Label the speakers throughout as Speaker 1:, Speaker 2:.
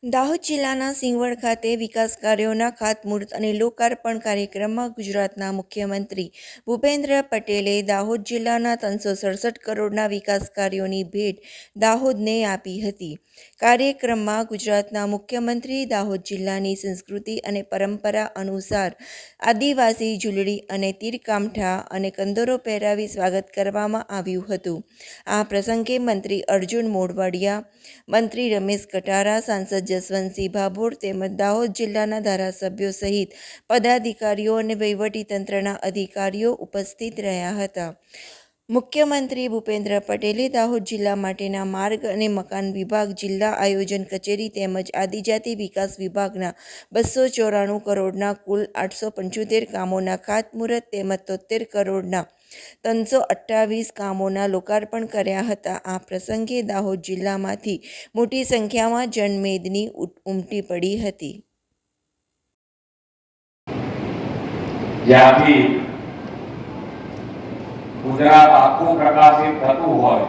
Speaker 1: દાહોદ જિલ્લાના સિંગવડ ખાતે વિકાસ કાર્યોના ખાતમુહૂર્ત અને લોકાર્પણ કાર્યક્રમમાં ગુજરાતના મુખ્યમંત્રી ભૂપેન્દ્ર પટેલે દાહોદ જિલ્લાના 367 કરોડના વિકાસ કાર્યોની ભેટ દાહોદને આપી હતી. કાર્યક્રમમાં ગુજરાતના મુખ્યમંત્રી દાહોદ જિલ્લાની સંસ્કૃતિ અને પરંપરા અનુસાર આદિવાસી ઝૂંલડી અને તીરકામઠા અને કંદોરો પહેરાવી સ્વાગત કરવામાં આવ્યું હતું. આ પ્રસંગે મંત્રી અર્જુન મોઢવાડિયા, મંત્રી રમેશ કટારા, સાંસદ જસવંતસિંહ ભાભોર તેમજ દાહોદ જિલ્લાના ધારાસભ્યો સહિત પદાધિકારીઓ અને વહીવટીતંત્રના અધિકારીઓ ઉપસ્થિત રહ્યા હતા. મુખ્યમંત્રી ભૂપેન્દ્ર પટેલે દાહોદ જિલ્લા માટેના માર્ગ અને મકાન વિભાગ, જિલ્લા આયોજન કચેરી તેમજ આદિજાતિ વિકાસ વિભાગના 294 કરોડના કુલ 875 કામોના ખાતમુહૂર્ત તેમજ 73 કરોડના 328 કામોના લોકાર્પણ કર્યા હતા. આ પ્રસંગે દાહોદ જિલ્લામાંથી મોટી સંખ્યામાં જનમેદની ઉમટી પડી હતી.
Speaker 2: ગુજરાત આખું પ્રકાશિત થતું હોય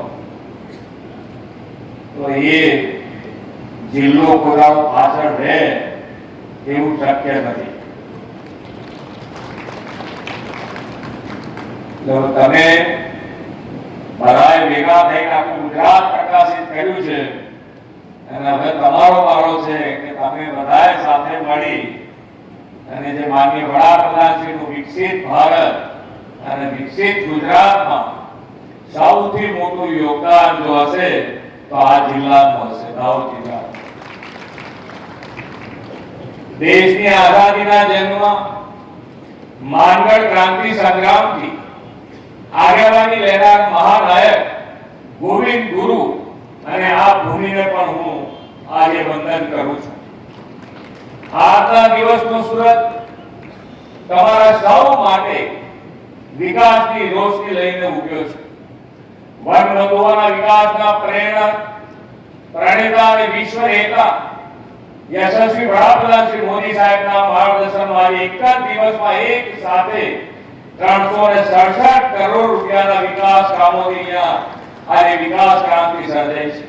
Speaker 2: તો એ જિલ્લો પુરાવો પાછળ રહે એવું શક્ય નથી. તમે બધાએ ભેગા થઈને આખું ગુજરાત પ્રકાશિત કર્યું છે અને હવે તમારો વારો છે કે તમે બધાએ સાથે મળી અને જે માનનીય વડાપ્રધાનશ્રીનું વિકસિત ભારત અને વિકસિત ગુજરાતમાં સૌથી મોટું યોગદાન જો હશે તો આ જિલ્લાનું હશે, દાહોદ જિલ્લા. દેશની આઝાદીના જન્મમાં માનગઢ ક્રાંતિ સંગ્રામથી આગેવાની લેનાર મહાનાયક ગોવિંદ ગુરુ અને આ ભૂમિને પણ હું આજે વંદન કરું છું. આજના દિવસનો સુરત તમારા સૌ માટે વિકાસની રોશની લઈને ઉભ્યો છે. વનબંધુઓના વિકાસના પ્રણેતા અને વિશ્વ નેતા યશસ્વી વડાપ્રધાન શ્રી મોદી સાહેબના માર્ગદર્શનમાં એક જ દિવસમાં એક સાથે 367 કરોડ રૂપિયાના વિકાસ કામોથી આજે વિકાસ ક્રાંતિ સર્જાઈ છે.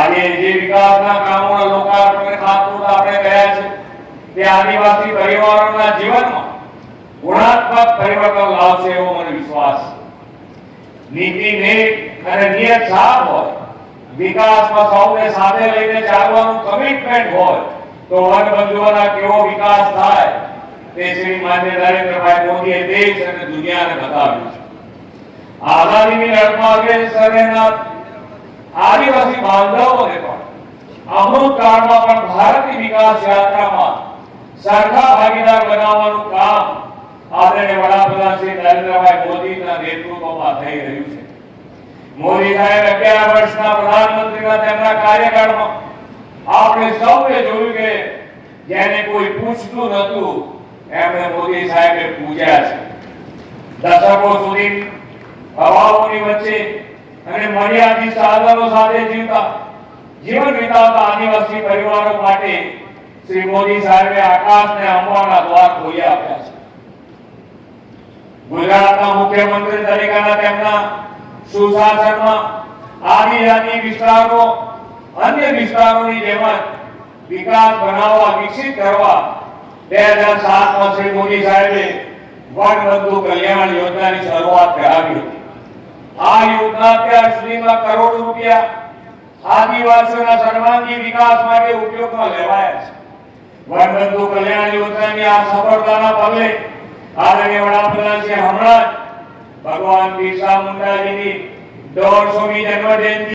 Speaker 2: આજે જે વિકાસના કામોના લોકાર્પણ ખાતમુહૂર્ત આપણે કર્યા છે તે આદિવાસી પરિવારોના જીવનમાં ગુણાત્મક પરિવર્તન લાવશે એવો મને વિશ્વાસ છે. નીતિ નેક અને નિયત સાફ હોય, વિકાસમાં સૌને સાથે લઈને ચાલવાનું કમિટમેન્ટ હોય તો વનબંધુઓના કેવો વિકાસ થાય તે શ્રી માન્ય નરેન્દ્રભાઈ મોદીએ દેશ અને દુનિયાને બતાવ્યું છે. આઝાદીની લડતમાં અગ્રેસર રહેનાર આદિવાસી બાંધવોને પણ અમૃતકાળમાં પણ ભારતની વિકાસ યાત્રામાં સરખા ભાગીદાર બનાવવાનું કામ આદરણીય વડાપ્રધાન શ્રી નરેન્દ્રભાઈ મોદીના નેતૃત્વમાં થઈ રહ્યું છે. મોદી સાહેબ 11 વર્ષના પ્રધાનમંત્રીના તેમના કાર્યકાળમાં આપણે સૌએ જોયું કે જેને કોઈ પૂછતું નહોતું એમણે મોદી સાહેબે પૂજ્યા છે. દશકો સુધી અભાવોની વચ્ચે અને મર્યાદિત સાધનો સાથે જીવન વિતાવતા આદિવાસી પરિવારો માટે શ્રી મોદી સાહેબે આકાશને અંબાના દ્વાર ખોલી આપ્યા છે. ગુજરાતના મુખ્યમંત્રી તરીકેના તેમના સુશાસનમાં આદિજાતિ વિસ્તારો અન્ય વિસ્તારોની જેમ વિકાસ બનાવવા, વિકસિત કરવા 2007માં શ્રી મોદી સાહેબે વનબંધુ કલ્યાણ યોજનાની શરૂઆત કરાવી હતી. આ યોજના અત્યાર સુધીમાં કરોડો રૂપિયા આદિવાસીઓના સર્વાંગી વિકાસ માટે ઉપયોગમાં લેવાયા છે. વનબંધુ કલ્યાણ યોજનાની આ સફળતાના પગલે આદરણીય વડાપ્રધાન શ્રી હમણાં ભગવાન બિરસા મુંડાજીની 150મી જન્મજયંતિ